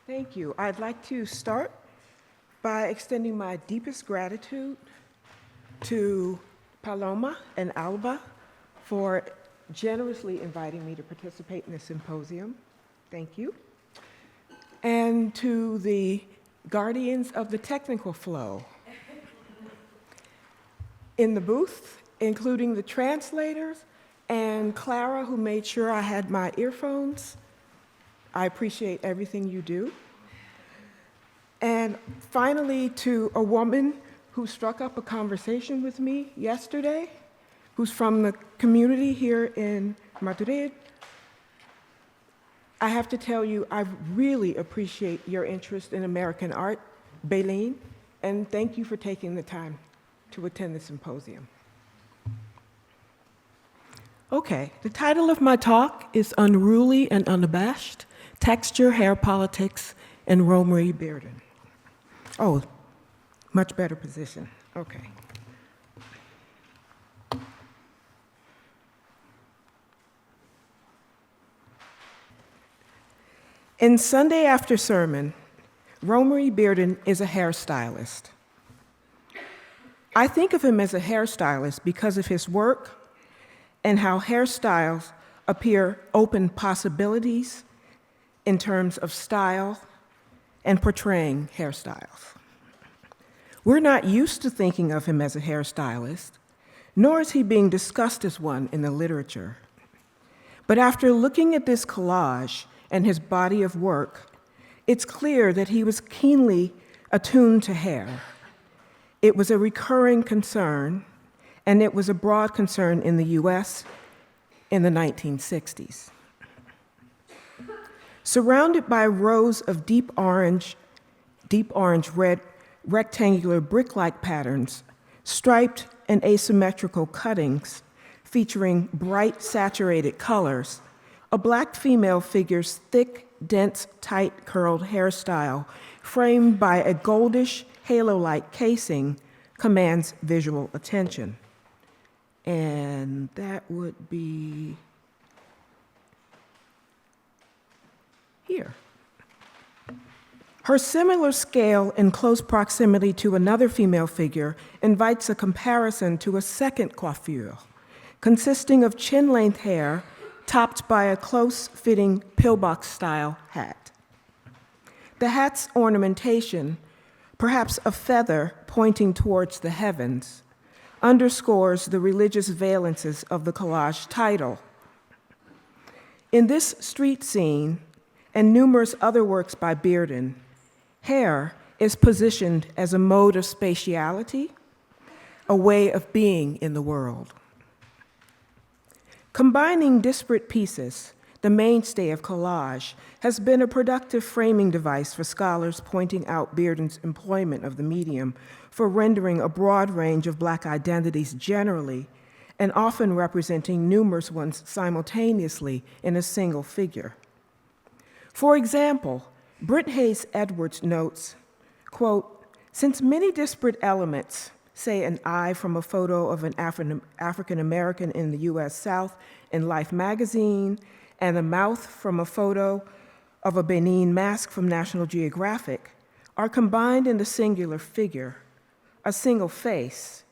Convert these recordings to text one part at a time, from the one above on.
Thank you. I'd like to start by extending my deepest gratitude to Paloma and Alba for generously inviting me to participate in the symposium. Thank you. And to the guardians of the technical flow in the booth, including the translators and Clara, who made sure I had my earphones. I appreciate everything you do. And finally, to a woman who struck up a conversation with me yesterday, who's from the community here in Madrid. I have to tell you, I really appreciate your interest in American art, Baleen, and thank you for taking the time to attend the symposium. Okay, the title of my talk is Unruly and Unabashed, Texture, Hair Politics, and Romery Bearden. Oh, much better position, okay. In Sunday After Sermon, Romery Bearden is a hairstylist. I think of him as a hairstylist because of his work and how hairstyles appear open possibilities in terms of style and portraying hairstyles. We're not used to thinking of him as a hairstylist, nor is he being discussed as one in the literature. But after looking at this collage and his body of work, it's clear that he was keenly attuned to hair. It was a recurring concern, and it was a broad concern in the US in the 1960s. Surrounded by rows of deep orange red rectangular brick-like patterns, striped and asymmetrical cuttings featuring bright saturated colors, a Black female figure's thick, dense, tight curled hairstyle framed by a goldish halo-like casing commands visual attention. And that would be here. Her similar scale in close proximity to another female figure invites a comparison to a second coiffure, consisting of chin-length hair topped by a close-fitting pillbox-style hat. The hat's ornamentation, perhaps a feather pointing towards the heavens, underscores the religious valences of the collage title. In this street scene, and numerous other works by Bearden, hair is positioned as a mode of spatiality, a way of being in the world. Combining disparate pieces, the mainstay of collage, has been a productive framing device for scholars pointing out Bearden's employment of the medium for rendering a broad range of Black identities generally, and often representing numerous ones simultaneously in a single figure. For example, Britt Hayes Edwards notes, quote, "Since many disparate elements, say an eye from a photo of an African American in the US South in Life magazine, and a mouth from a photo of a Benin mask from National Geographic, are combined in the singular figure, a single face.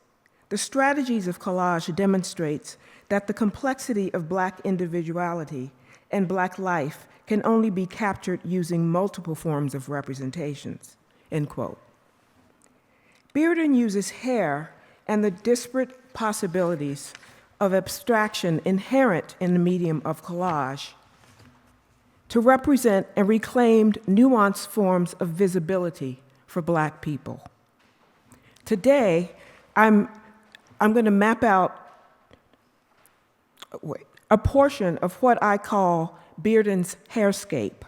The strategies of collage demonstrates that the complexity of Black individuality and Black life can only be captured using multiple forms of representations," end quote. Bearden uses hair and the disparate possibilities of abstraction inherent in the medium of collage to represent and reclaim nuanced forms of visibility for Black people. Today, I'm going to map out a portion of what I call Bearden's hairscape,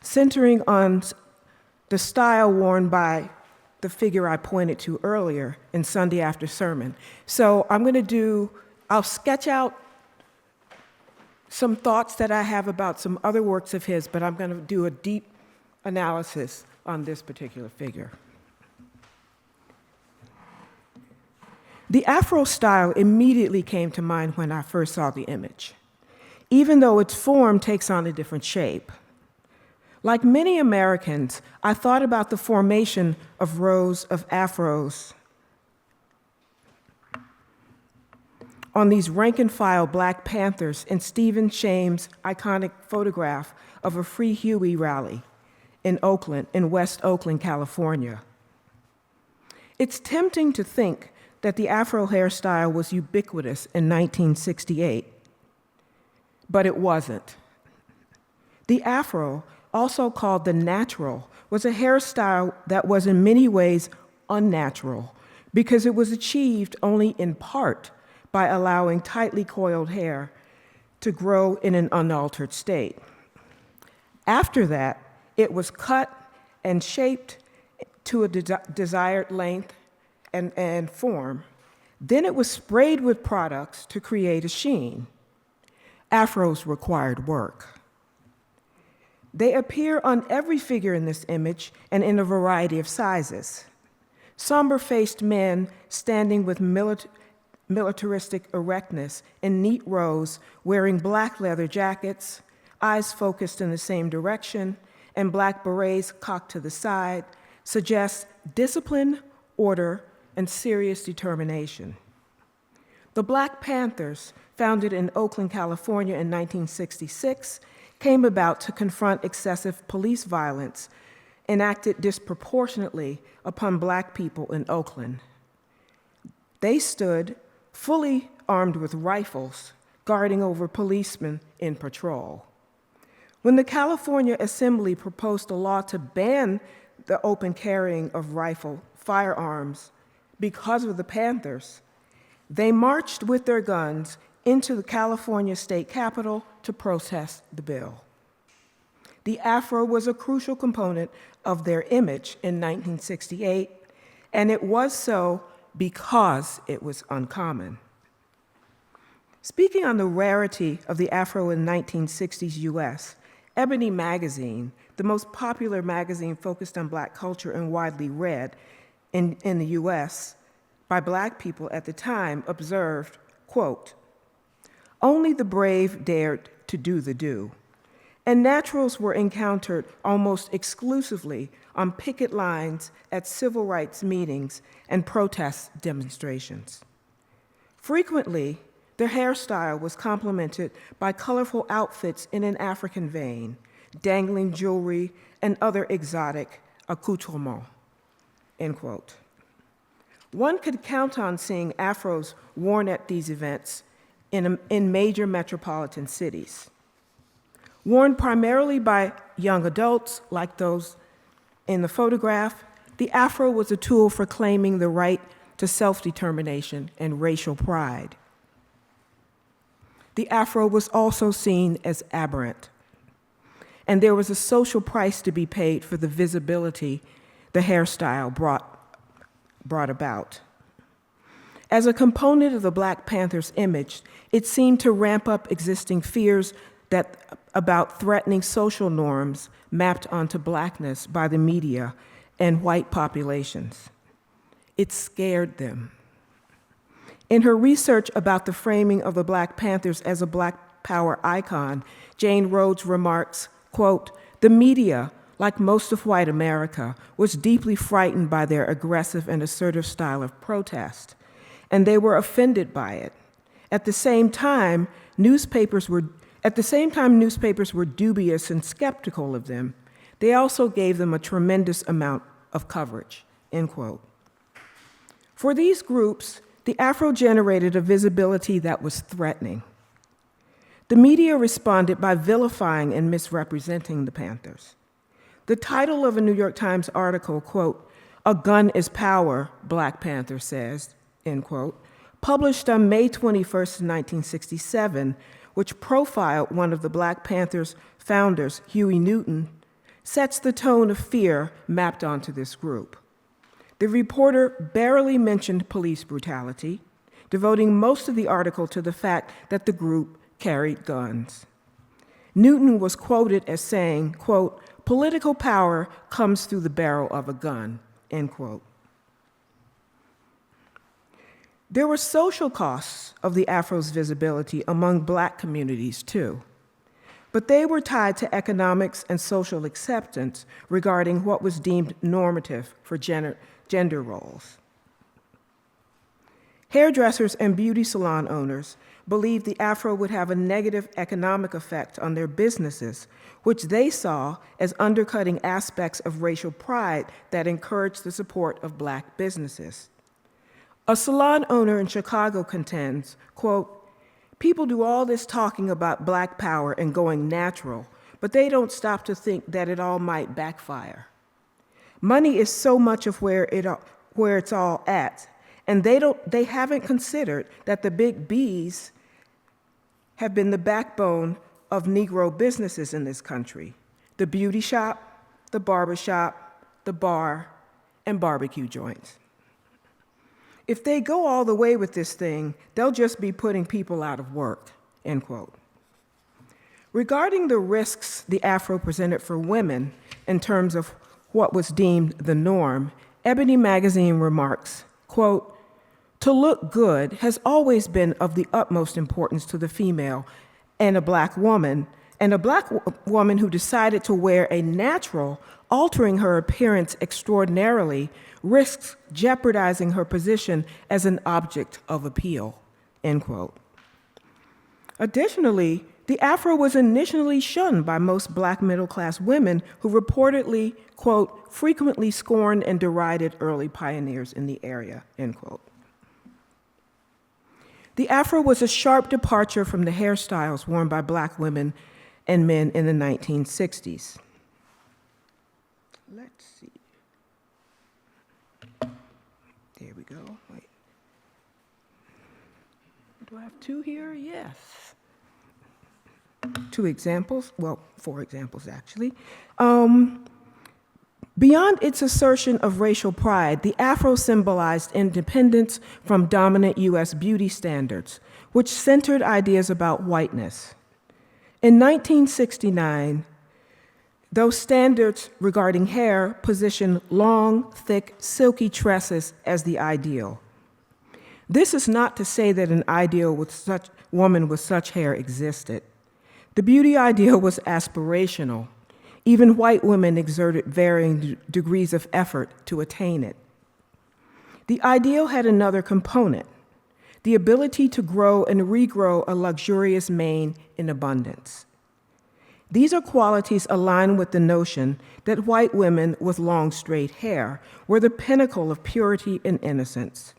centering on the style worn by the figure I pointed to earlier in Sunday After Sermon. So I'll sketch out some thoughts that I have about some other works of his, but I'm going to do a deep analysis on this particular figure. The Afro style immediately came to mind when I first saw the image, even though its form takes on a different shape. Like many Americans, I thought about the formation of rows of afros on these rank-and-file Black Panthers in Stephen Shame's iconic photograph of a Free Huey rally in Oakland, in West Oakland, California. It's tempting to think that the Afro hairstyle was ubiquitous in 1968, but it wasn't. The Afro, also called the natural, was a hairstyle that was in many ways unnatural because it was achieved only in part by allowing tightly coiled hair to grow in an unaltered state. After that, it was cut and shaped to a desired length and form. Then it was sprayed with products to create a sheen. Afros required work. They appear on every figure in this image and in a variety of sizes. Somber-faced men standing with militaristic erectness in neat rows, wearing black leather jackets, eyes focused in the same direction, and black berets cocked to the side, suggests discipline, order, and serious determination. The Black Panthers, founded in Oakland, California in 1966, came about to confront excessive police violence enacted disproportionately upon Black people in Oakland. They stood fully armed with rifles, guarding over policemen in patrol. When the California Assembly proposed a law to ban the open carrying of firearms because of the Panthers, they marched with their guns into the California state capitol to protest the bill. The Afro was a crucial component of their image in 1968, and it was so because it was uncommon. Speaking on the rarity of the Afro in 1960s US, Ebony magazine, the most popular magazine focused on Black culture and widely read in the US by Black people at the time, observed, quote, "Only the brave dared to do the do, and naturals were encountered almost exclusively on picket lines at civil rights meetings and protest demonstrations. Frequently, their hairstyle was complemented by colorful outfits in an African vein, dangling jewelry and other exotic accoutrements," end quote. One could count on seeing Afros worn at these events in major metropolitan cities. Worn primarily by young adults like those in the photograph, the Afro was a tool for claiming the right to self-determination and racial pride. The Afro was also seen as aberrant, and there was a social price to be paid for the visibility the hairstyle brought about. As a component of the Black Panthers' image, it seemed to ramp up existing fears about threatening social norms mapped onto Blackness by the media and white populations. It scared them. In her research about the framing of the Black Panthers as a Black power icon, Jane Rhodes remarks, quote, "The media, like most of white America, was deeply frightened by their aggressive and assertive style of protest, and they were offended by it. At the same time, newspapers were dubious and skeptical of them. They also gave them a tremendous amount of coverage," end quote. For these groups, the Afro generated a visibility that was threatening. The media responded by vilifying and misrepresenting the Panthers. The title of a New York Times article, quote, "A gun is power," Black Panther says, end quote, published on May 21st, 1967, which profiled one of the Black Panthers' founders, Huey Newton, sets the tone of fear mapped onto this group. The reporter barely mentioned police brutality, devoting most of the article to the fact that the group carried guns. Newton was quoted as saying, quote, "Political power comes through the barrel of a gun," end quote. There were social costs of the Afro's visibility among Black communities, too. but they were tied to economics and social acceptance regarding what was deemed normative for gender roles. Hairdressers and beauty salon owners believed the afro would have a negative economic effect on their businesses, which they saw as undercutting aspects of racial pride that encouraged the support of Black businesses. A salon owner in Chicago contends, quote, "People do all this talking about Black power and going natural, but they don't stop to think that it all might backfire. Money is so much of where it's all at, and they haven't considered that the big B's have been the backbone of Negro businesses in this country: the beauty shop, the barber shop, the bar, and barbecue joints. If they go all the way with this thing, they'll just be putting people out of work," end quote. Regarding the risks the afro presented for women in terms of what was deemed the norm, Ebony magazine remarks, quote, "To look good has always been of the utmost importance to the female and a Black woman who decided to wear a natural, altering her appearance extraordinarily, risks jeopardizing her position as an object of appeal," end quote. Additionally, the afro was initially shunned by most Black middle-class women who reportedly, quote, "frequently scorned and derided early pioneers in the area," end quote. The afro was a sharp departure from the hairstyles worn by Black women and men in the 1960s. Let's see. There we go. Wait. Do I have two here? Yes. 2 examples, well, 4 examples actually. Beyond its assertion of racial pride, the afro symbolized independence from dominant US beauty standards, which centered ideas about whiteness. In 1969, those standards regarding hair positioned long, thick, silky tresses as the ideal. This is not to say that an ideal with such woman with such hair existed. The beauty ideal was aspirational. Even white women exerted varying degrees of effort to attain it. The ideal had another component: the ability to grow and regrow a luxurious mane in abundance. These are qualities aligned with the notion that white women with long, straight hair were the pinnacle of purity and innocence.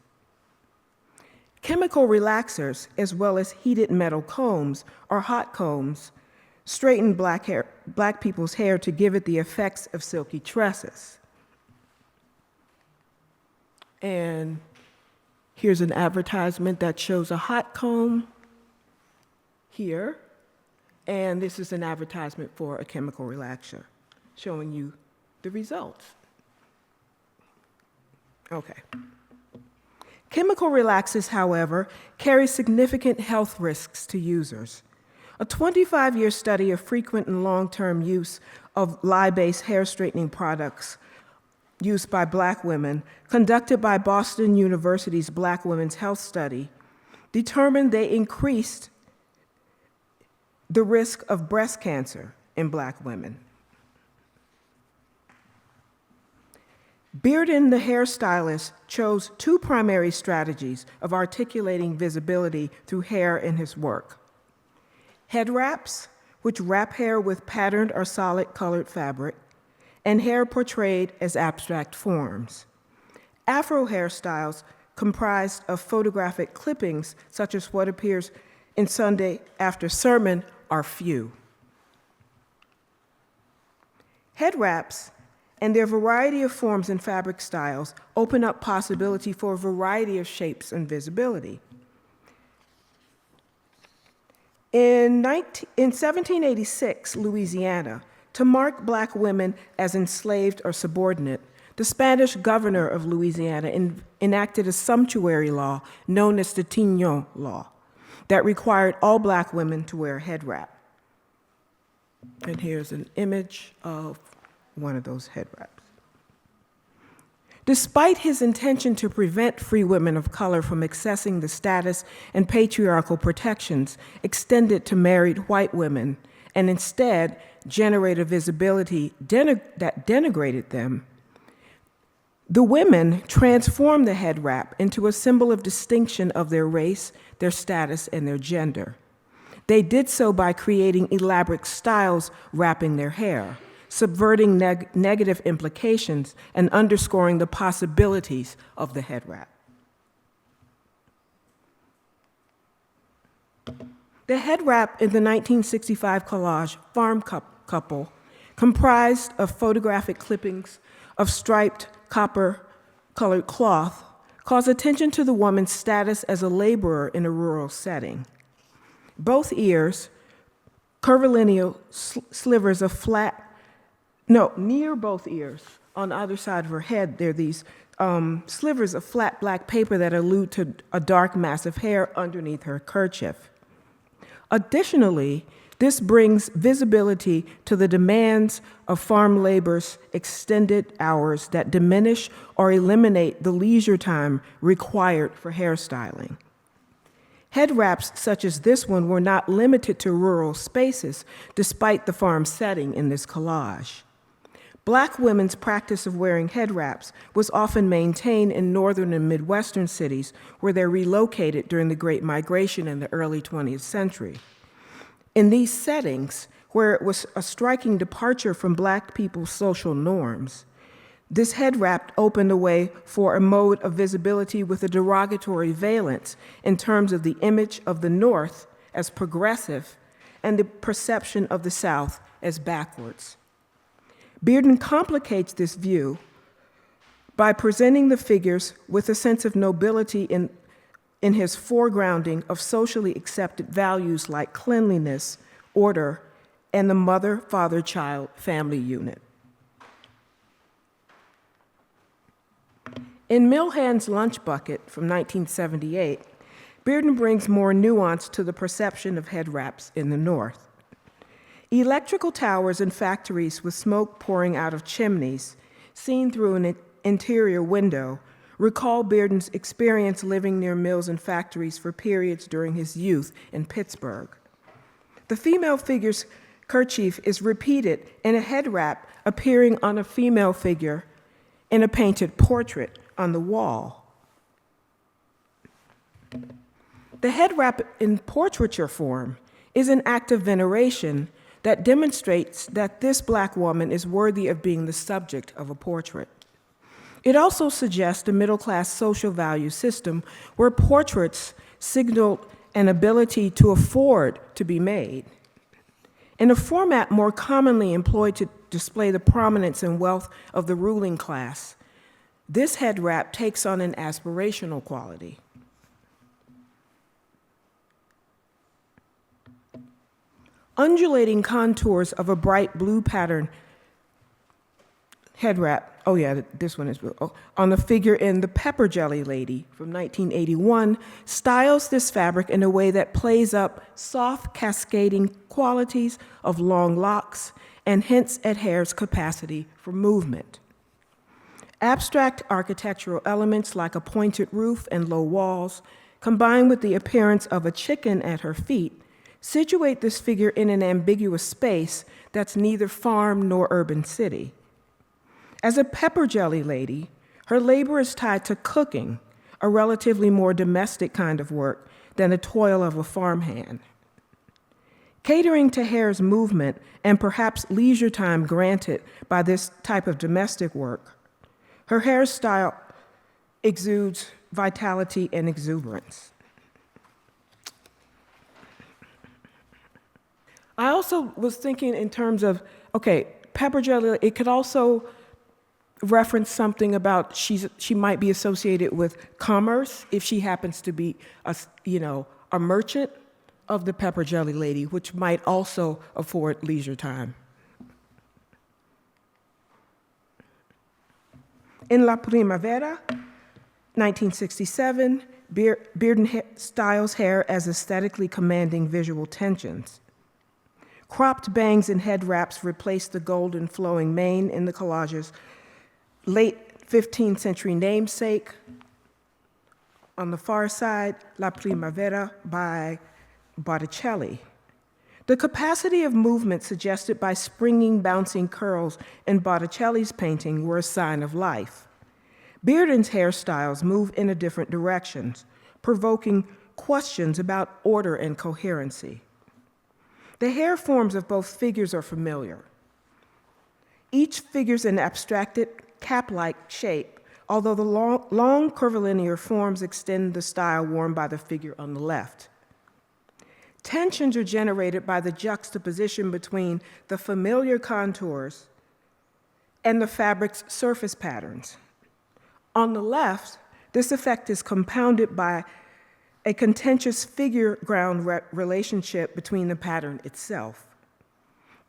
Chemical relaxers, as well as heated metal combs or hot combs, straightened Black people's hair to give it the effects of silky tresses. And here's an advertisement that shows a hot comb here, and this is an advertisement for a chemical relaxer, showing you the results. Okay. Chemical relaxers, however, carry significant health risks to users. A 25-year study of frequent and long-term use of lye-based hair straightening products used by Black women, conducted by Boston University's Black Women's Health Study, determined they increased the risk of breast cancer in Black women. Bearden, the hairstylist, chose 2 primary strategies of articulating visibility through hair in his work: head wraps, which wrap hair with patterned or solid colored fabric, and hair portrayed as abstract forms. Afro hairstyles comprised of photographic clippings, such as what appears in Sunday After Sermon, are few. Head wraps and their variety of forms and fabric styles open up possibility for a variety of shapes and visibility. In 1786, Louisiana, to mark Black women as enslaved or subordinate, the Spanish governor of Louisiana enacted a sumptuary law known as the Tignon Law that required all Black women to wear a head wrap. And here's an image of one of those head wraps. Despite his intention to prevent free women of color from accessing the status and patriarchal protections extended to married white women, and instead generate a visibility that denigrated them, the women transformed the head wrap into a symbol of distinction of their race, their status, and their gender. They did so by creating elaborate styles wrapping their hair, subverting negative implications, and underscoring the possibilities of the head wrap. The head wrap in the 1965 collage Farm Couple, comprised of photographic clippings of striped copper-colored cloth, calls attention to the woman's status as a laborer in a rural setting. Both ears, curvilineal slivers of near both ears, on either side of her head, there are these slivers of flat black paper that allude to a dark mass of hair underneath her kerchief. Additionally, this brings visibility to the demands of farm labor's extended hours that diminish or eliminate the leisure time required for hairstyling. Head wraps such as this one were not limited to rural spaces, despite the farm setting in this collage. Black women's practice of wearing head wraps was often maintained in northern and midwestern cities where they relocated during the Great Migration in the early 20th century. In these settings, where it was a striking departure from Black people's social norms, this head wrap opened the way for a mode of visibility with a derogatory valence in terms of the image of the North as progressive and the perception of the South as backwards. Bearden complicates this view by presenting the figures with a sense of nobility in his foregrounding of socially accepted values like cleanliness, order, and the mother, father, child family unit. In Milhand's Lunch Bucket from 1978, Bearden brings more nuance to the perception of head wraps in the North. Electrical towers and factories with smoke pouring out of chimneys, seen through an interior window, recall Bearden's experience living near mills and factories for periods during his youth in Pittsburgh. The female figure's kerchief is repeated in a head wrap appearing on a female figure in a painted portrait on the wall. The head wrap in portraiture form is an act of veneration that demonstrates that this Black woman is worthy of being the subject of a portrait. It also suggests a middle-class social value system where portraits signaled an ability to afford to be made. In a format more commonly employed to display the prominence and wealth of the ruling class, this head wrap takes on an aspirational quality. Undulating contours of a bright blue pattern head wrap, this one is, on the figure in The Pepper Jelly Lady from 1981, styles this fabric in a way that plays up soft cascading qualities of long locks and hints at hair's capacity for movement. Abstract architectural elements like a pointed roof and low walls, combined with the appearance of a chicken at her feet, situate this figure in an ambiguous space that's neither farm nor urban city. As a pepper jelly lady, her labor is tied to cooking, a relatively more domestic kind of work than the toil of a farmhand. Catering to hair's movement and perhaps leisure time granted by this type of domestic work, her hairstyle exudes vitality and exuberance. I also was thinking in terms of, pepper jelly, it could also reference something about she might be associated with commerce if she happens to be a merchant of the pepper jelly lady, which might also afford leisure time. In La Primavera, 1967, Bearden styles hair as aesthetically commanding visual tensions. Cropped bangs and head wraps replace the golden flowing mane in the collage's late 15th century namesake. On the far side, La Primavera by Botticelli. The capacity of movement suggested by springing, bouncing curls in Botticelli's painting were a sign of life. Bearden's hairstyles move in a different directions, provoking questions about order and coherency. The hair forms of both figures are familiar. Each figures an abstracted cap-like shape, although the long curvilinear forms extend the style worn by the figure on the left. Tensions are generated by the juxtaposition between the familiar contours and the fabric's surface patterns. On the left, this effect is compounded by a contentious figure-ground relationship between the pattern itself.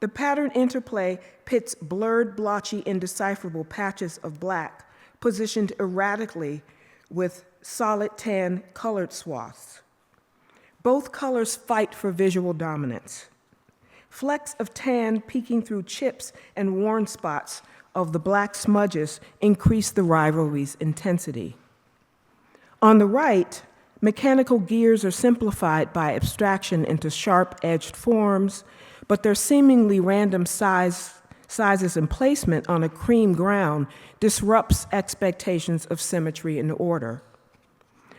The pattern interplay pits blurred, blotchy, indecipherable patches of black positioned erratically with solid tan colored swaths. Both colors fight for visual dominance. Flecks of tan peeking through chips and worn spots of the black smudges increase the rivalry's intensity. On the right, mechanical gears are simplified by abstraction into sharp-edged forms, but their seemingly random sizes and placement on a cream ground disrupts expectations of symmetry and order.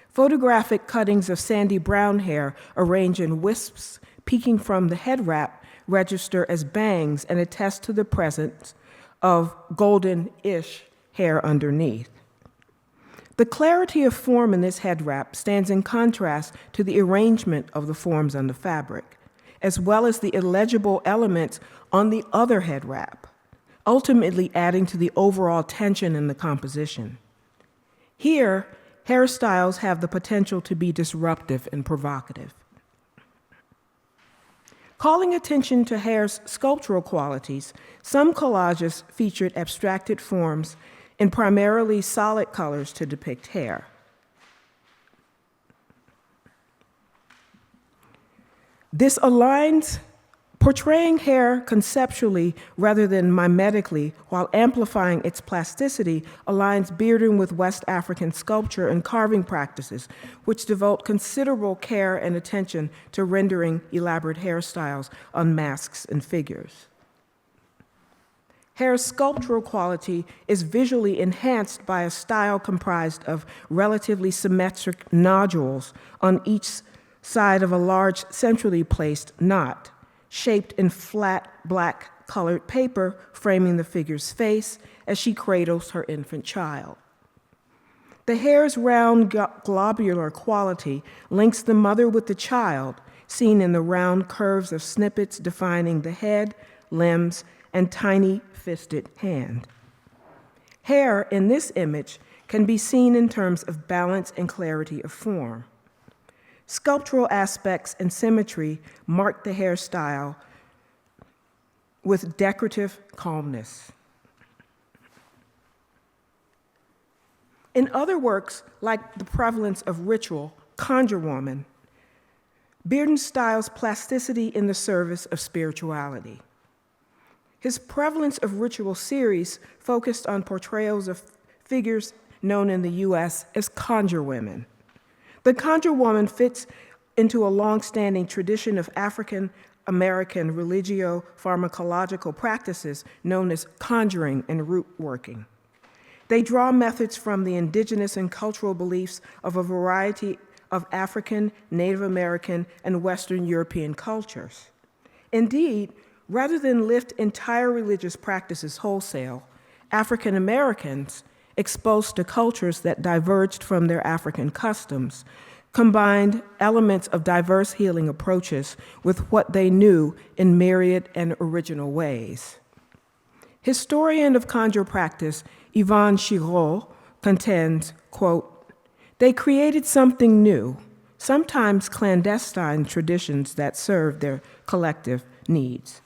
Photographic cuttings of sandy brown hair arranged in wisps peeking from the head wrap register as bangs and attest to the presence of golden-ish hair underneath. The clarity of form in this head wrap stands in contrast to the arrangement of the forms on the fabric, as well as the illegible elements on the other head wrap, ultimately adding to the overall tension in the composition. Here, hairstyles have the potential to be disruptive and provocative. Calling attention to hair's sculptural qualities, some collages featured abstracted forms in primarily solid colors to depict hair. This aligns portraying hair conceptually rather than mimetically while amplifying its plasticity aligns Bearden with West African sculpture and carving practices, which devote considerable care and attention to rendering elaborate hairstyles on masks and figures. Hair's sculptural quality is visually enhanced by a style comprised of relatively symmetric nodules on each side of a large centrally placed knot, shaped in flat black colored paper framing the figure's face as she cradles her infant child. The hair's round globular quality links the mother with the child, seen in the round curves of snippets defining the head, limbs, and tiny fisted hand. Hair in this image can be seen in terms of balance and clarity of form. Sculptural aspects and symmetry mark the hairstyle with decorative calmness. In other works, like The Prevalence of Ritual, Conjure Woman, Bearden styles plasticity in the service of spirituality. His Prevalence of Ritual series focused on portrayals of figures known in the U.S. as conjure women. The conjure woman fits into a long-standing tradition of African-American religio-pharmacological practices known as conjuring and root working. They draw methods from the indigenous and cultural beliefs of a variety of African, Native American, and Western European cultures. Indeed, rather than lift entire religious practices wholesale, African Americans, exposed to cultures that diverged from their African customs, combined elements of diverse healing approaches with what they knew in myriad and original ways. Historian of conjure practice Yvonne Chirault contends, quote, "They created something new, sometimes clandestine traditions that served their collective needs.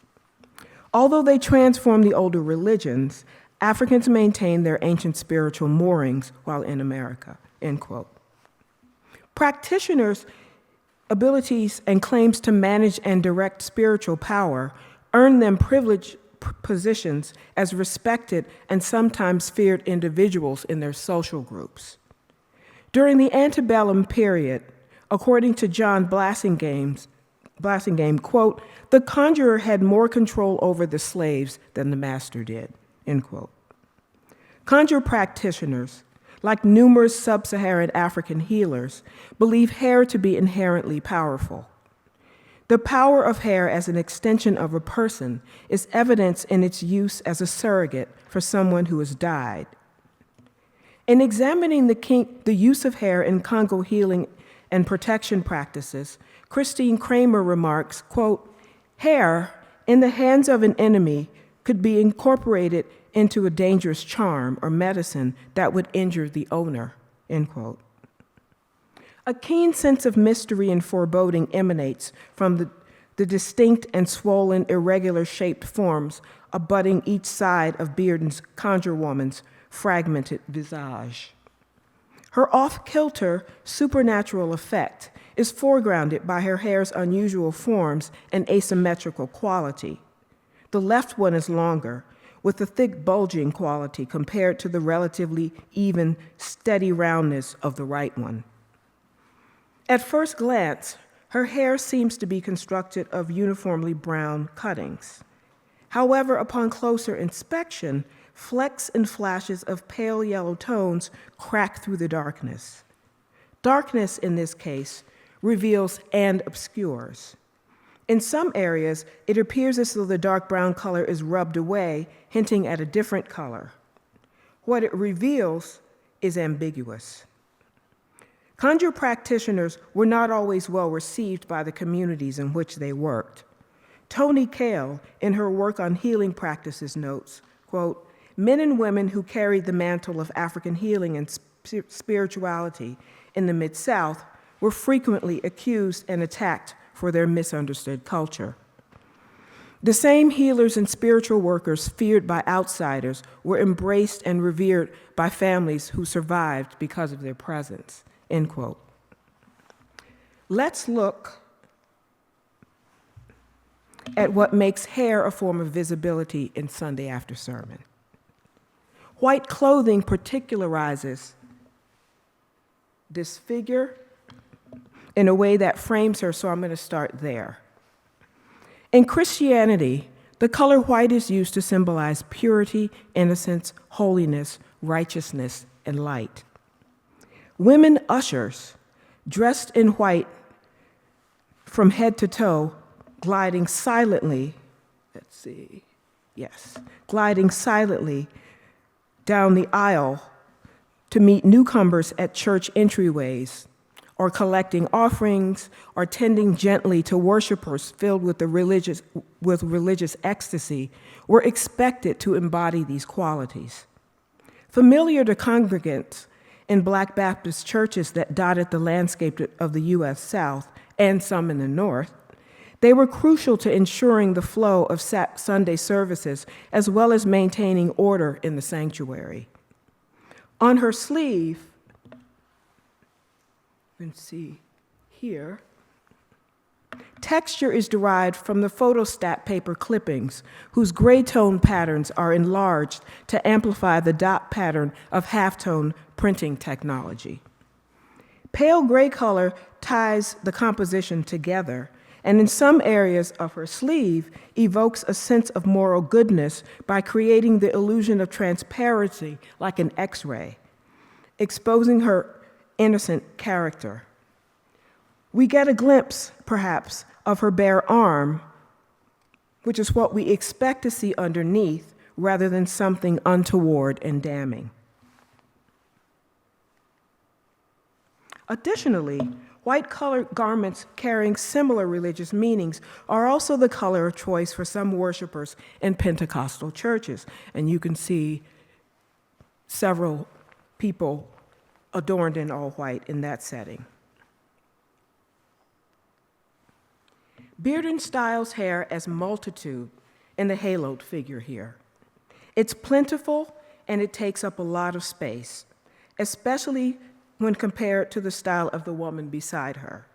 Although they transformed the older religions, Africans maintained their ancient spiritual moorings while in America," end quote. Practitioners' abilities and claims to manage and direct spiritual power earned them privileged positions as respected and sometimes feared individuals in their social groups. During the antebellum period, according to John Blasingame, Blassingame, quote, "The conjurer had more control over the slaves than the master did," end quote. Conjure practitioners, like numerous sub-Saharan African healers, believe hair to be inherently powerful. The power of hair as an extension of a person is evidenced in its use as a surrogate for someone who has died. In examining the use of hair in Congo healing and protection practices, Christine Kramer remarks, quote, "Hair in the hands of an enemy could be incorporated into a dangerous charm or medicine that would injure the owner," end quote. A keen sense of mystery and foreboding emanates from the distinct and swollen, irregular-shaped forms abutting each side of Bearden's conjure woman's fragmented visage. Her off-kilter supernatural effect is foregrounded by her hair's unusual forms and asymmetrical quality. The left one is longer, with a thick bulging quality compared to the relatively even, steady roundness of the right one. At first glance, her hair seems to be constructed of uniformly brown cuttings. However, upon closer inspection, flecks and flashes of pale yellow tones crack through the darkness. Darkness, in this case, reveals and obscures. In some areas, it appears as though the dark brown color is rubbed away, hinting at a different color. What it reveals is ambiguous. Conjure practitioners were not always well received by the communities in which they worked. Toni Cale, in her work on healing practices, notes, quote, "Men and women who carried the mantle of African healing and spirituality in the Mid-South were frequently accused and attacked for their misunderstood culture. The same healers and spiritual workers feared by outsiders were embraced and revered by families who survived because of their presence," end quote. Let's look at what makes hair a form of visibility in Sunday after sermon. White clothing particularizes this figure in a way that frames her, so I'm going to start there. In Christianity, the color white is used to symbolize purity, innocence, holiness, righteousness, and light. Women ushers, dressed in white from head to toe, gliding silently down the aisle to meet newcomers at church entryways, or collecting offerings, or tending gently to worshipers filled with religious ecstasy, were expected to embody these qualities. Familiar to congregants in Black Baptist churches that dotted the landscape of the U.S. South and some in the North, they were crucial to ensuring the flow of Sunday services as well as maintaining order in the sanctuary. On her sleeve, you can see here, texture is derived from the photostat paper clippings, whose gray tone patterns are enlarged to amplify the dot pattern of halftone printing technology. Pale gray color ties the composition together, and in some areas of her sleeve evokes a sense of moral goodness by creating the illusion of transparency like an X-ray, exposing her innocent character. We get a glimpse, perhaps, of her bare arm, which is what we expect to see underneath rather than something untoward and damning. Additionally, white-colored garments carrying similar religious meanings are also the color of choice for some worshipers in Pentecostal churches, and you can see several people adorned in all white in that setting. Bearden styles hair as multitude in the haloed figure here. It's plentiful and it takes up a lot of space, especially when compared to the style of the woman beside her.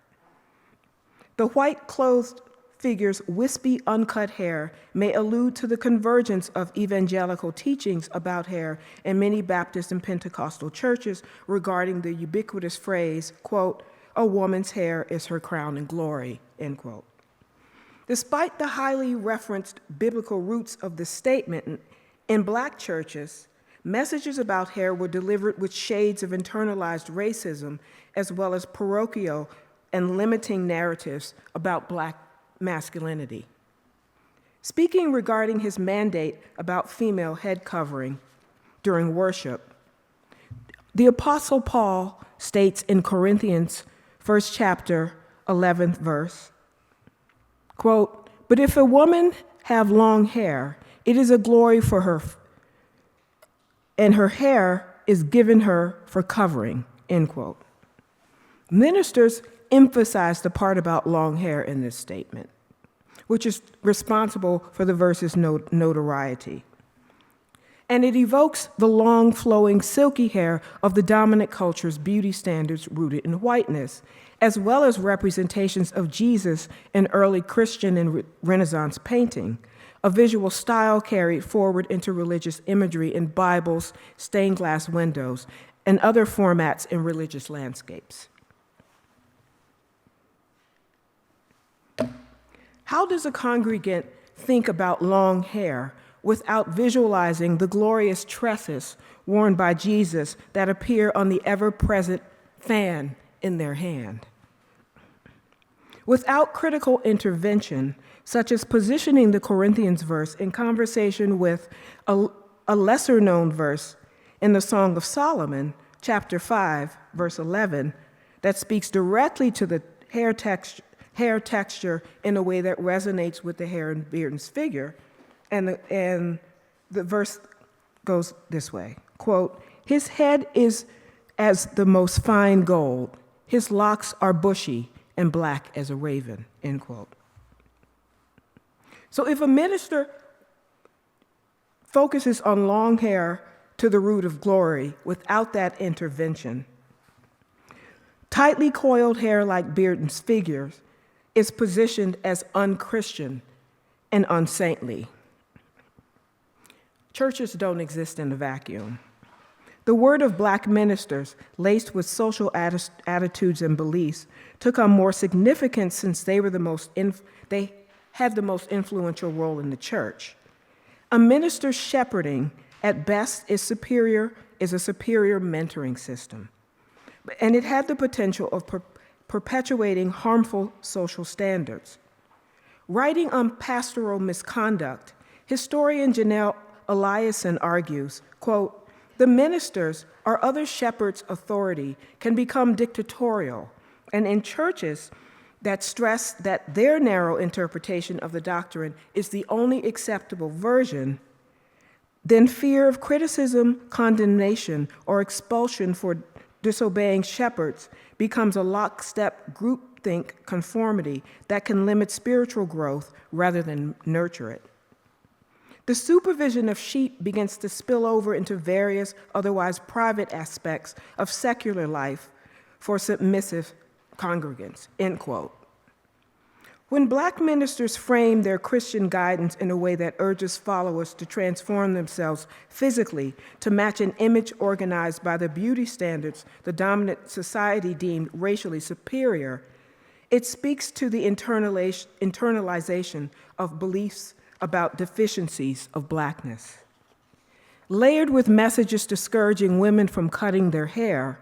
The white-clothed figure's wispy, uncut hair may allude to the convergence of evangelical teachings about hair in many Baptist and Pentecostal churches regarding the ubiquitous phrase, quote, "A woman's hair is her crown and glory," end quote. Despite the highly referenced biblical roots of the statement, in Black churches, messages about hair were delivered with shades of internalized racism, as well as parochial and limiting narratives about Black masculinity. Speaking regarding his mandate about female head covering during worship, the Apostle Paul states in Corinthians, 1st chapter, 11th verse, quote, "But if a woman have long hair, it is a glory for her, and her hair is given her for covering," end quote. Ministers emphasize the part about long hair in this statement, which is responsible for the verse's notoriety. And it evokes the long, flowing, silky hair of the dominant culture's beauty standards rooted in whiteness, as well as representations of Jesus in early Christian and Renaissance painting, a visual style carried forward into religious imagery in Bibles, stained glass windows, and other formats in religious landscapes. How does a congregant think about long hair without visualizing the glorious tresses worn by Jesus that appear on the ever-present fan in their hand? Without critical intervention, such as positioning the Corinthians verse in conversation with a lesser-known verse in the Song of Solomon, chapter 5, verse 11, that speaks directly to the hair texture in a way that resonates with the hair and beard's figure, and the verse goes this way, quote, "His head is as the most fine gold. His locks are bushy and black as a raven," end quote. So if a minister focuses on long hair to the root of glory without that intervention, tightly coiled hair like beard's figures is positioned as unchristian and unsaintly. Churches don't exist in a vacuum. The word of Black ministers, laced with social attitudes and beliefs, took on more significance since they had the most influential role in the church. A minister's shepherding, at best, is a superior mentoring system, and it had the potential of perpetuating harmful social standards. Writing on pastoral misconduct, historian Janelle Eliason argues, quote, "The ministers or other shepherds' authority can become dictatorial, and in churches that stress that their narrow interpretation of the doctrine is the only acceptable version, then fear of criticism, condemnation, or expulsion for disobeying shepherds becomes a lockstep groupthink conformity that can limit spiritual growth rather than nurture it. The supervision of sheep begins to spill over into various otherwise private aspects of secular life for submissive congregants," end quote. When Black ministers frame their Christian guidance in a way that urges followers to transform themselves physically to match an image organized by the beauty standards the dominant society deemed racially superior, it speaks to the internalization of beliefs about deficiencies of Blackness. Layered with messages discouraging women from cutting their hair,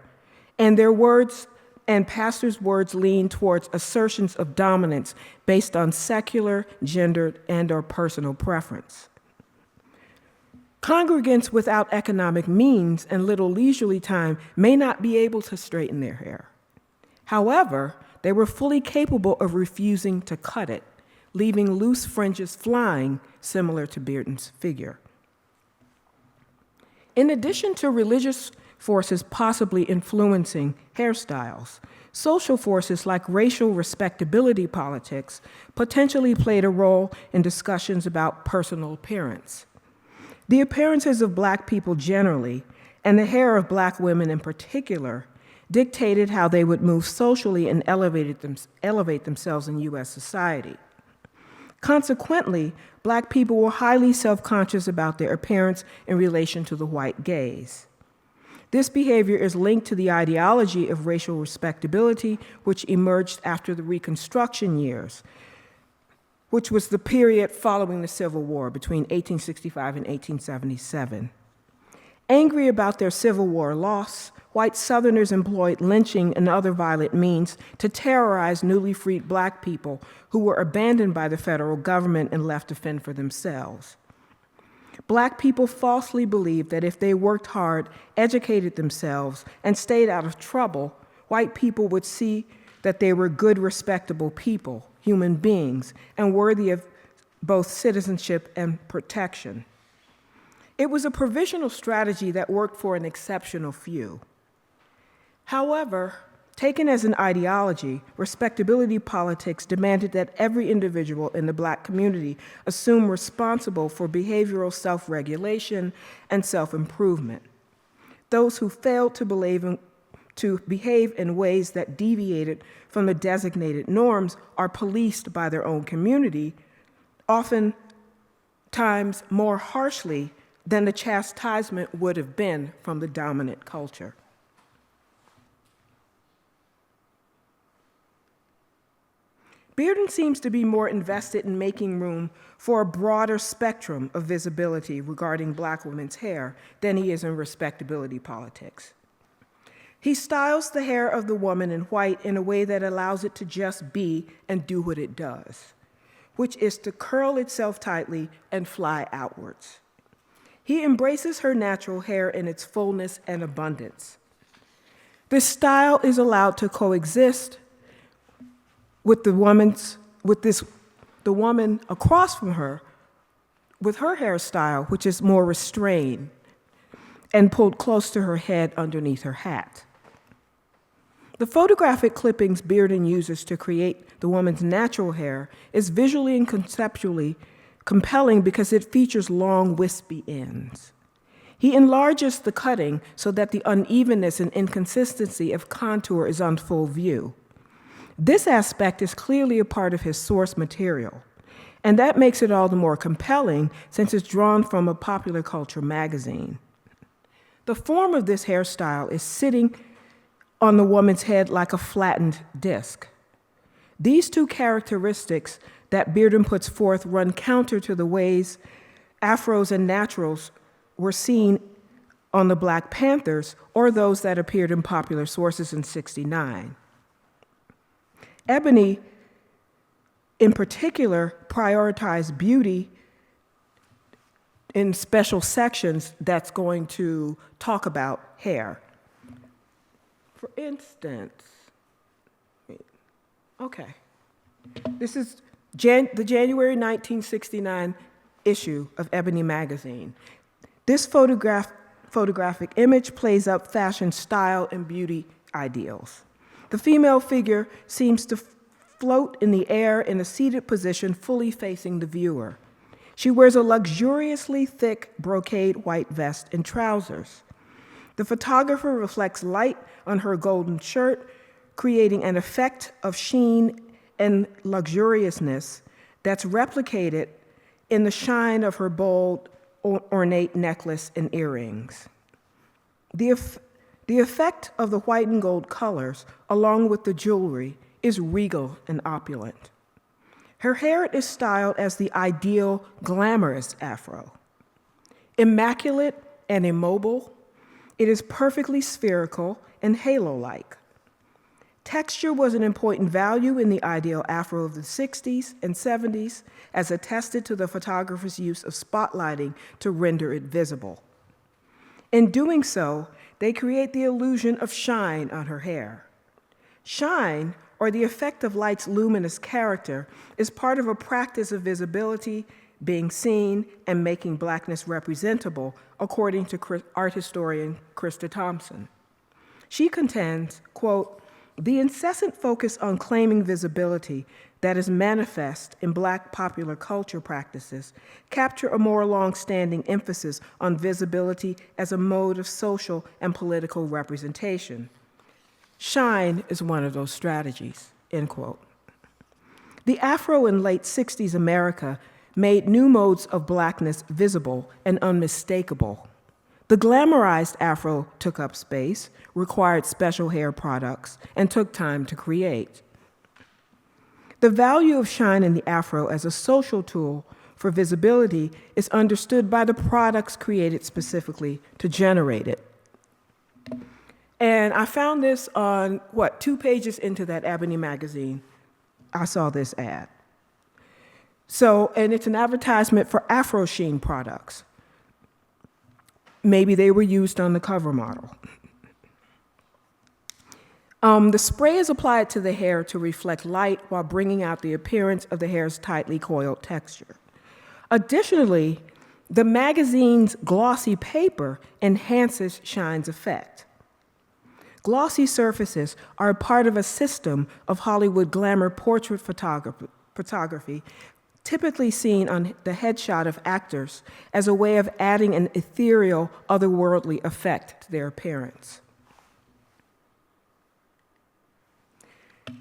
and their words and pastors' words lean towards assertions of dominance based on secular, gendered, and/or personal preference. Congregants without economic means and little leisurely time may not be able to straighten their hair. However, they were fully capable of refusing to cut it, leaving loose fringes flying, similar to Bearden's figure. In addition to religious forces possibly influencing hairstyles, social forces like racial respectability politics potentially played a role in discussions about personal appearance. The appearances of Black people generally, and the hair of Black women in particular, dictated how they would move socially and elevate themselves in U.S. society. Consequently, Black people were highly self-conscious about their appearance in relation to the white gaze. This behavior is linked to the ideology of racial respectability, which emerged after the Reconstruction years, which was the period following the Civil War between 1865 and 1877. Angry about their Civil War loss, white Southerners employed lynching and other violent means to terrorize newly freed Black people who were abandoned by the federal government and left to fend for themselves. Black people falsely believed that if they worked hard, educated themselves, and stayed out of trouble, white people would see that they were good, respectable people, human beings, and worthy of both citizenship and protection. It was a provisional strategy that worked for an exceptional few. However, taken as an ideology, respectability politics demanded that every individual in the Black community assume responsible for behavioral self-regulation and self-improvement. Those who failed to behave in ways that deviated from the designated norms are policed by their own community, oftentimes more harshly than the chastisement would have been from the dominant culture. Bearden seems to be more invested in making room for a broader spectrum of visibility regarding Black women's hair than he is in respectability politics. He styles the hair of the woman in white in a way that allows it to just be and do what it does, which is to curl itself tightly and fly outwards. He embraces her natural hair in its fullness and abundance. This style is allowed to coexist with the woman across from her, with her hairstyle, which is more restrained and pulled close to her head underneath her hat. The photographic clippings Bearden uses to create the woman's natural hair is visually and conceptually compelling because it features long, wispy ends. He enlarges the cutting so that the unevenness and inconsistency of contour is on full view. This aspect is clearly a part of his source material, and that makes it all the more compelling since it's drawn from a popular culture magazine. The form of this hairstyle is sitting on the woman's head like a flattened disc. These two characteristics that Bearden puts forth run counter to the ways afros and naturals were seen on the Black Panthers or those that appeared in popular sources in '69. Ebony, in particular, prioritized beauty in special sections that's going to talk about hair. For instance, okay, this is the January 1969 issue of Ebony magazine. This photographic image plays up fashion style and beauty ideals. The female figure seems to float in the air in a seated position, fully facing the viewer. She wears a luxuriously thick brocade white vest and trousers. The photographer reflects light on her golden shirt, creating an effect of sheen and luxuriousness that's replicated in the shine of her bold, ornate necklace and earrings. The effect of the white and gold colors, along with the jewelry, is regal and opulent. Her hair is styled as the ideal, glamorous afro. Immaculate and immobile, it is perfectly spherical and halo-like. Texture was an important value in the ideal afro of the 60s and 70s, as attested to the photographer's use of spotlighting to render it visible. In doing so, they create the illusion of shine on her hair. Shine, or the effect of light's luminous character, is part of a practice of visibility, being seen, and making Blackness representable, according to art historian Krista Thompson. She contends, quote, "The incessant focus on claiming visibility that is manifest in Black popular culture practices capture a more long-standing emphasis on visibility as a mode of social and political representation. Shine is one of those strategies," end quote. The Afro in late 60s America made new modes of Blackness visible and unmistakable. The glamorized Afro took up space, required special hair products, and took time to create. The value of shine in the afro as a social tool for visibility is understood by the products created specifically to generate it. And I found this on, 2 pages into that Ebony magazine, I saw this ad. So, and it's an advertisement for Afro Sheen products. Maybe they were used on the cover model. The spray is applied to the hair to reflect light while bringing out the appearance of the hair's tightly coiled texture. Additionally, the magazine's glossy paper enhances shine's effect. Glossy surfaces are a part of a system of Hollywood glamour portrait photography, typically seen on the headshot of actors as a way of adding an ethereal, otherworldly effect to their appearance.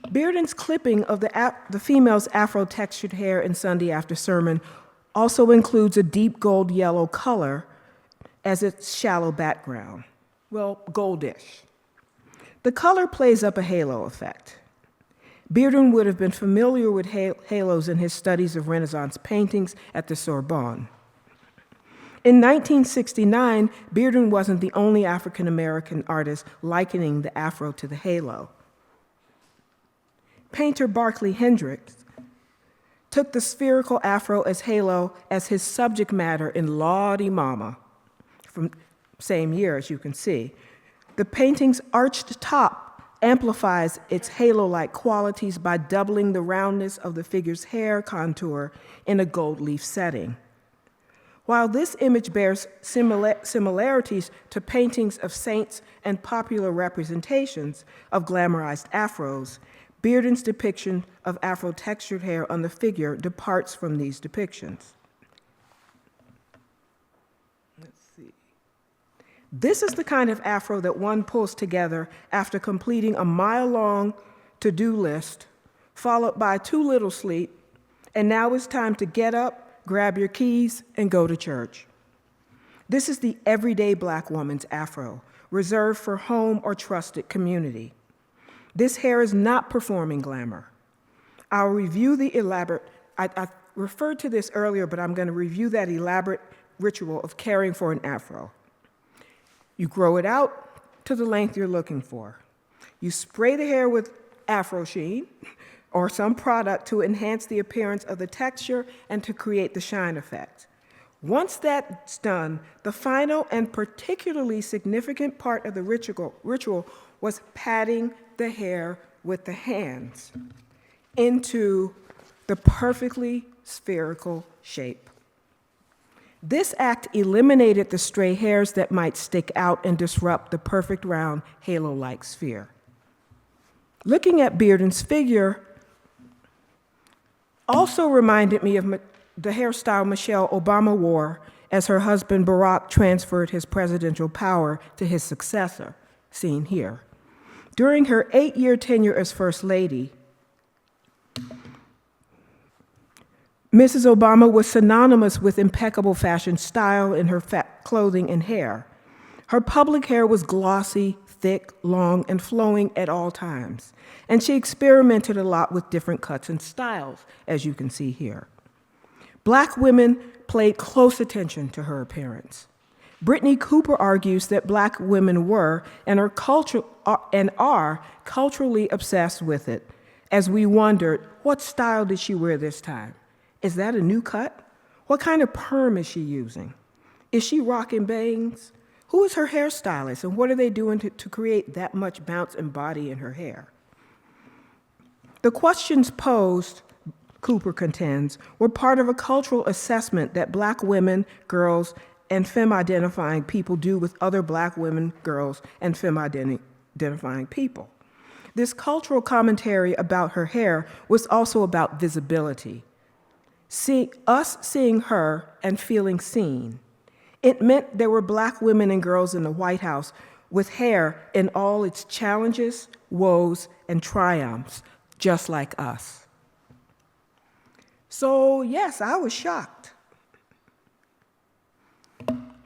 Bearden's clipping of the female's afro-textured hair in Sunday After Sermon also includes a deep gold yellow color as its shallow background. Well, goldish. The color plays up a halo effect. Bearden would have been familiar with halos in his studies of Renaissance paintings at the Sorbonne. In 1969, Bearden wasn't the only African-American artist likening the afro to the halo. Painter Barclay Hendricks took the spherical afro as halo as his subject matter in Lawdy Mama, from same year, as you can see. The painting's arched top amplifies its halo-like qualities by doubling the roundness of the figure's hair contour in a gold leaf setting. While this image bears similarities to paintings of saints and popular representations of glamorized afros, Bearden's depiction of afro-textured hair on the figure departs from these depictions. Let's see. This is the kind of afro that one pulls together after completing a mile-long to-do list, followed by too little sleep, and now it's time to get up, grab your keys, and go to church. This is the everyday Black woman's afro, reserved for home or trusted community. This hair is not performing glamour. I'll review the elaborate, I referred to this earlier, but I'm going to review that elaborate ritual of caring for an afro. You grow it out to the length you're looking for. You spray the hair with Afro Sheen or some product to enhance the appearance of the texture and to create the shine effect. Once that's done, the final and particularly significant part of the ritual was patting the hair with the hands into the perfectly spherical shape. This act eliminated the stray hairs that might stick out and disrupt the perfect round halo-like sphere. Looking at Bearden's figure also reminded me of the hairstyle Michelle Obama wore as her husband Barack transferred his presidential power to his successor, seen here. During her 8-year tenure as First Lady, Mrs. Obama was synonymous with impeccable fashion style in her clothing and hair. Her public hair was glossy, thick, long, and flowing at all times, and she experimented a lot with different cuts and styles, as you can see here. Black women paid close attention to her appearance. Brittany Cooper argues that Black women were and are culturally obsessed with it, as we wondered, what style did she wear this time? Is that a new cut? What kind of perm is she using? Is she rocking bangs? Who is her hairstylist, and what are they doing to create that much bounce and body in her hair? The questions posed, Cooper contends, were part of a cultural assessment that Black women, girls, and femme-identifying people do with other Black women, girls, and femme-identifying people. This cultural commentary about her hair was also about visibility. Us seeing her and feeling seen. It meant there were Black women and girls in the White House with hair in all its challenges, woes, and triumphs, just like us. So yes, I was shocked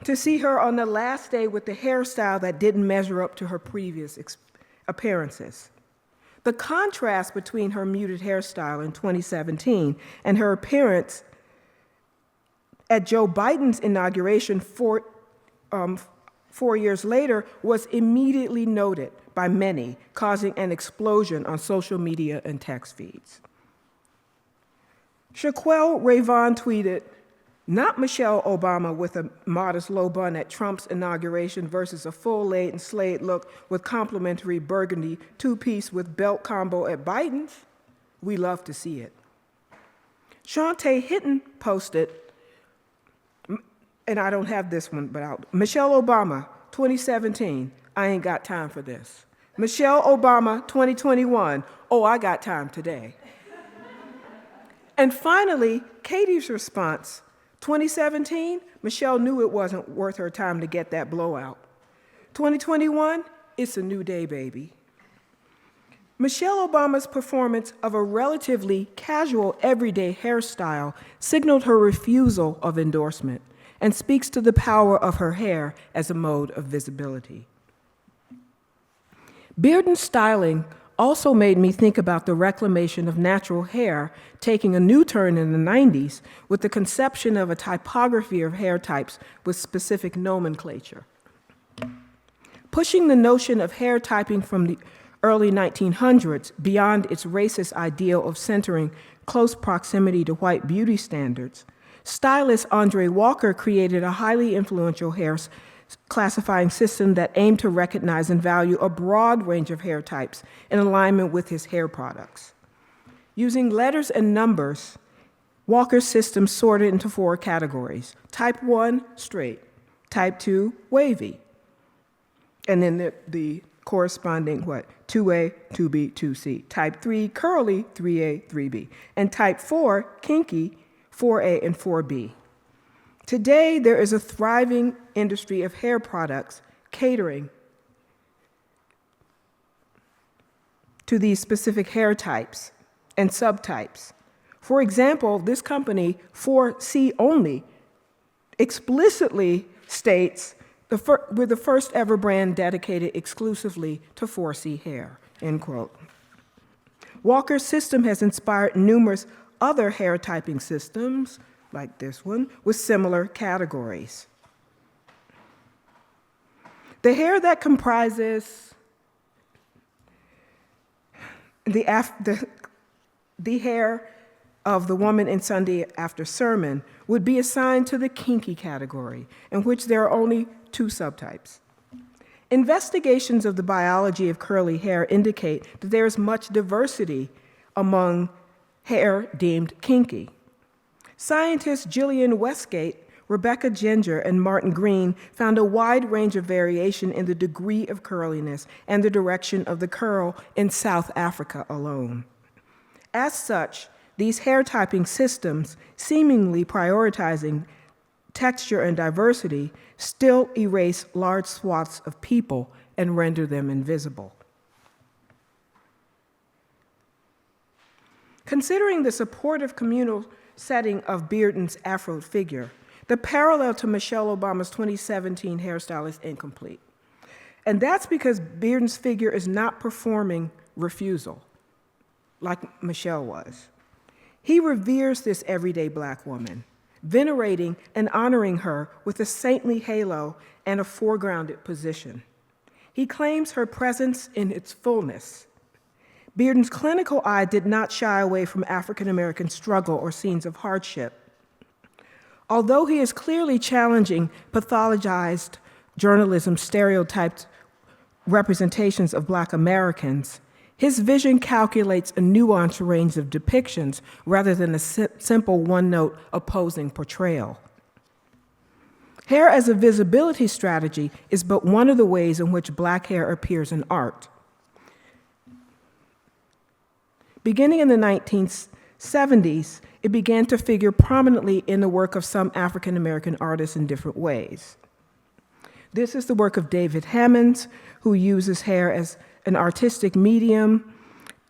to see her on the last day with the hairstyle that didn't measure up to her previous appearances. The contrast between her muted hairstyle in 2017 and her appearance at Joe Biden's inauguration 4 years later was immediately noted by many, causing an explosion on social media and text feeds. Shaquille Rayvon tweeted, "Not Michelle Obama with a modest low bun at Trump's inauguration versus a full-laden Slade look with complimentary burgundy two-piece with belt combo at Biden's. We love to see it." Shantae Hinton posted, and I don't have this one, but Michelle Obama, 2017, I ain't got time for this. Michelle Obama, 2021, oh, I got time today. And finally, Katie's response, 2017, Michelle knew it wasn't worth her time to get that blowout. 2021, it's a new day, baby. Michelle Obama's performance of a relatively casual, everyday hairstyle signaled her refusal of endorsement and speaks to the power of her hair as a mode of visibility. Beard and styling also made me think about the reclamation of natural hair taking a new turn in the 90s with the conception of a typography of hair types with specific nomenclature. Pushing the notion of hair typing from the early 1900s beyond its racist ideal of centering close proximity to white beauty standards, stylist Andre Walker created a highly influential hair classifying system that aimed to recognize and value a broad range of hair types in alignment with his hair products. Using letters and numbers, Walker's system sorted into 4 categories. Type 1, straight. Type 2, wavy. And then the corresponding, 2A, 2B, 2C. Type 3, curly, 3A, 3B. And type 4, kinky, 4A and 4B. Today, there is a thriving industry of hair products catering to these specific hair types and subtypes. For example, this company, 4C Only, explicitly states we're the first ever brand dedicated exclusively to 4C hair, end quote. Walker's system has inspired numerous other hair typing systems, like this one, with similar categories. The hair that comprises the hair of the woman in Sunday after sermon would be assigned to the kinky category, in which there are only 2 subtypes. Investigations of the biology of curly hair indicate that there is much diversity among hair deemed kinky. Scientists Gillian Westgate, Rebecca Ginger, and Martin Green found a wide range of variation in the degree of curliness and the direction of the curl in South Africa alone. As such, these hair typing systems, seemingly prioritizing texture and diversity, still erase large swaths of people and render them invisible. Considering the supportive communal setting of Bearden's Afro figure, the parallel to Michelle Obama's 2017 hairstyle is incomplete. And that's because Bearden's figure is not performing refusal, like Michelle was. He reveres this everyday Black woman, venerating and honoring her with a saintly halo and a foregrounded position. He claims her presence in its fullness. Bearden's clinical eye did not shy away from African American struggle or scenes of hardship. Although he is clearly challenging pathologized journalism stereotyped representations of Black Americans, his vision calculates a nuanced range of depictions rather than a simple one-note opposing portrayal. Hair as a visibility strategy is but one of the ways in which Black hair appears in art. Beginning in the 1970s, it began to figure prominently in the work of some African American artists in different ways. This is the work of David Hammonds, who uses hair as an artistic medium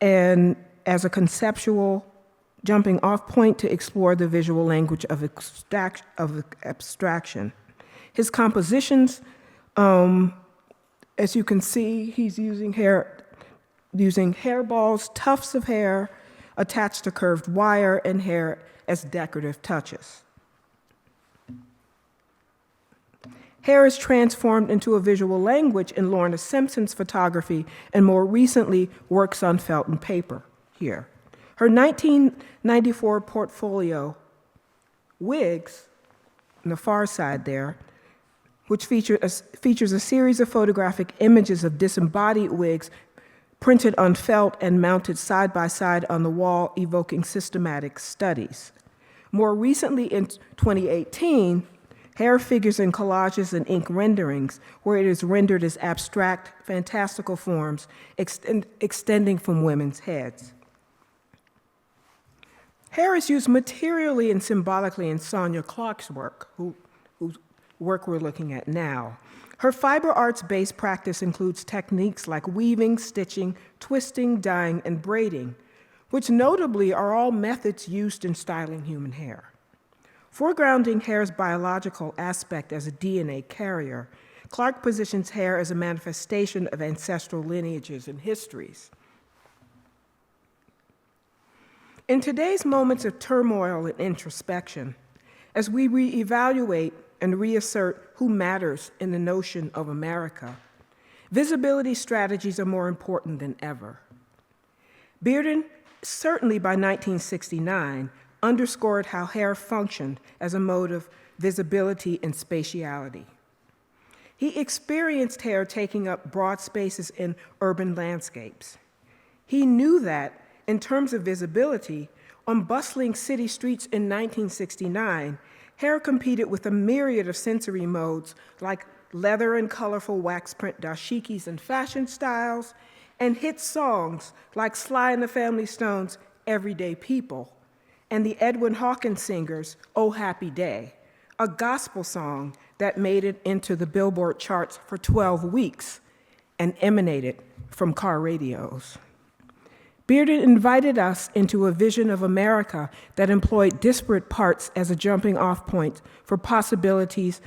and as a conceptual jumping off point to explore the visual language of abstraction. His compositions, as you can see, he's using hair using hairballs, tufts of hair attached to curved wire, and hair as decorative touches. Hair is transformed into a visual language in Lorna Simpson's photography, and more recently, works on felt and paper here. Her 1994 portfolio, Wigs, on the far side there, which features a series of photographic images of disembodied wigs printed on felt and mounted side by side on the wall, evoking systematic studies. More recently, in 2018, hair figures in collages and ink renderings, where it is rendered as abstract, fantastical forms extending from women's heads. Hair is used materially and symbolically in Sonia Clark's work, whose work we're looking at now. Her fiber arts-based practice includes techniques like weaving, stitching, twisting, dyeing, and braiding, which notably are all methods used in styling human hair. Foregrounding hair's biological aspect as a DNA carrier, Clark positions hair as a manifestation of ancestral lineages and histories. In today's moments of turmoil and introspection, as we reevaluate and reassert who matters in the notion of America, visibility strategies are more important than ever. Bearden, certainly by 1969, underscored how hair functioned as a mode of visibility and spatiality. He experienced hair taking up broad spaces in urban landscapes. He knew that, in terms of visibility, on bustling city streets in 1969, hair competed with a myriad of sensory modes like leather and colorful wax print dashikis and fashion styles, and hit songs like Sly and the Family Stone's Everyday People, and the Edwin Hawkins singers' Oh Happy Day, a gospel song that made it into the Billboard charts for 12 weeks and emanated from car radios. Bearden invited us into a vision of America that employed disparate parts as a jumping off point for possibilities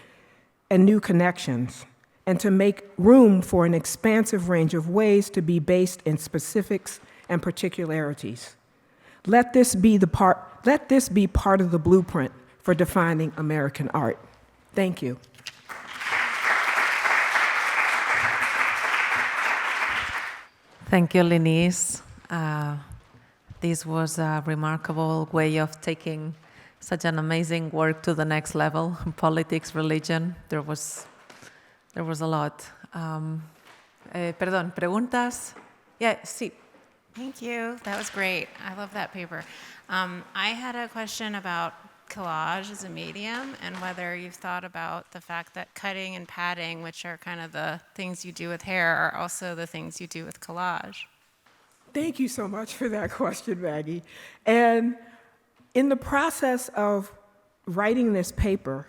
and new connections, and to make room for an expansive range of ways to be based in specifics and particularities. Let this be part of the blueprint for defining American art. Thank you. Thank you, Lyneise. This was a remarkable way of taking such an amazing work to the next level. Politics, religion, there was a lot. Perdón, preguntas? Yeah, sí. Thank you. That was great. I love that paper. I had a question about collage as a medium and whether you've thought about the fact that cutting and padding, which are kind of the things you do with hair, are also the things you do with collage. Thank you so much for that question, Maggie. And in the process of writing this paper,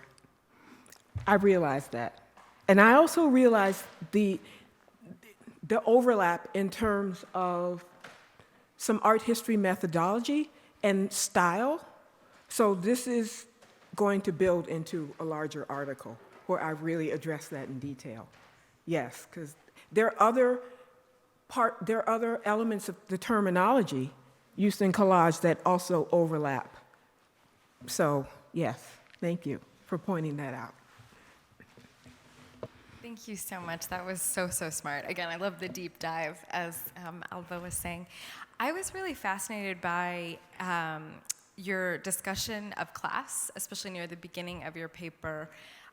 I realized that. And I also realized the overlap in terms of some art history methodology and style. So this is going to build into a larger article where I really address that in detail. Yes, because there are other elements of the terminology used in collage that also overlap. So yes, thank you for pointing that out. Thank you so much. That was so smart. Again, I love the deep dive, as Alba was saying. I was really fascinated by your discussion of class, especially near the beginning of your paper,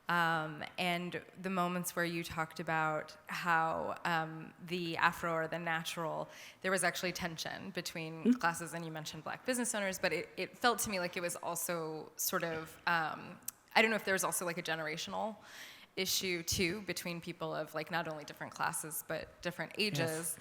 and the moments where you talked about how the Afro or the natural, there was actually tension between classes, and you mentioned Black business owners, but it felt to me like it was also sort of, I don't know if there was also like a generational issue too between people of like not only different classes but different ages.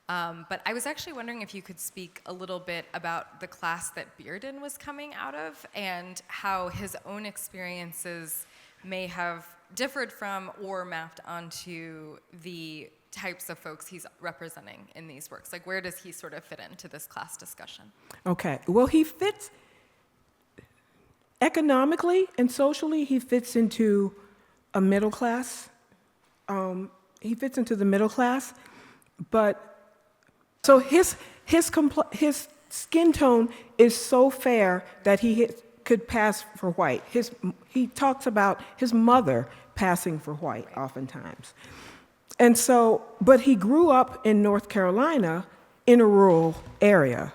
Yes. But I was actually wondering if you could speak a little bit about the class that Bearden was coming out of and how his own experiences may have differed from or mapped onto the types of folks he's representing in these works. Like, where does he sort of fit into this class discussion? Okay, well, he fits economically and socially, he fits into a middle class. He fits into the middle class, but So his skin tone is so fair that he could pass for white. He talks about his mother passing for white oftentimes. And so, but he grew up in North Carolina in a rural area.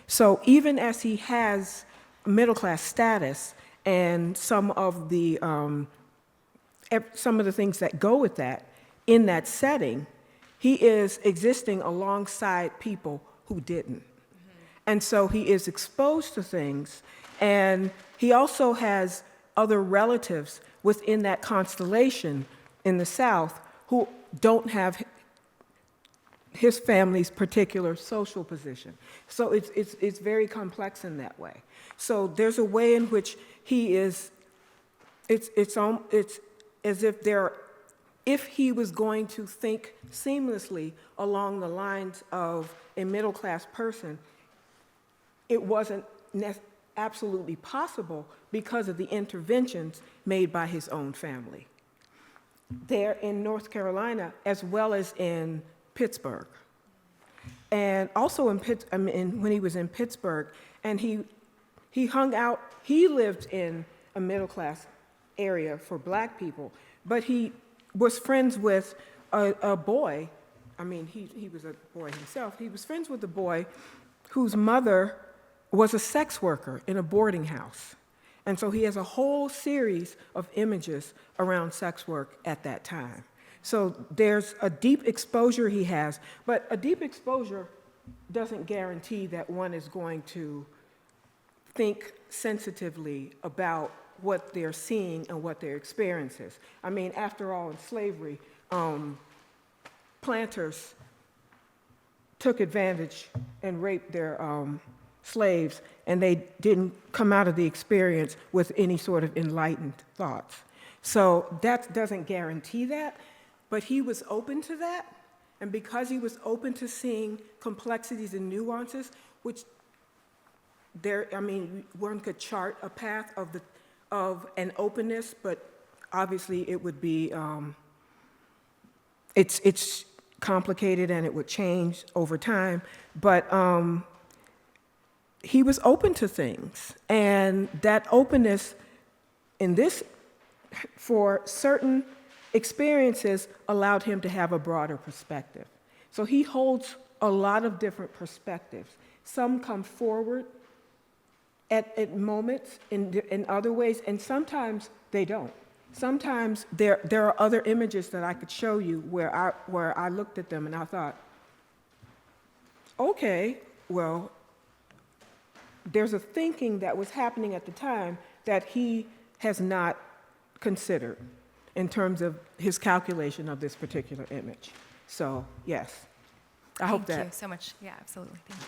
So even as he has middle class status and some of the things that go with that, in that setting, he is existing alongside people who didn't. And so he is exposed to things, and he also has other relatives within that constellation in the South who don't have his family's particular social position. So it's very complex in that way. So there's a way in which he is, it's as if he was going to think seamlessly along the lines of a middle-class person, it wasn't absolutely possible because of the interventions made by his own family. There in North Carolina, as well as in Pittsburgh. And also when he was in Pittsburgh, and he hung out, he lived in a middle-class area for black people, but he was friends with a boy. I mean, he was a boy himself. He was friends with a boy whose mother was a sex worker in a boarding house. And so he has a whole series of images around sex work at that time. So there's a deep exposure he has, but a deep exposure doesn't guarantee that one is going to think sensitively about what they're seeing and what their experience is. I mean, after all, in slavery, planters took advantage and raped their slaves, and they didn't come out of the experience with any sort of enlightened thoughts. So that doesn't guarantee that, but he was open to that, and because he was open to seeing complexities and nuances, which one could chart a path of an openness, but obviously it would be, it's complicated and it would change over time, but he was open to things, and that openness for certain experiences allowed him to have a broader perspective. So he holds a lot of different perspectives. Some come forward at moments in other ways, and sometimes they don't. Sometimes there are other images that I could show you where I looked at them and I thought, okay, well, there's a thinking that was happening at the time that he has not considered in terms of his calculation of this particular image. So, yes, I hope that. Thank you so much. Yeah, absolutely. Thank you.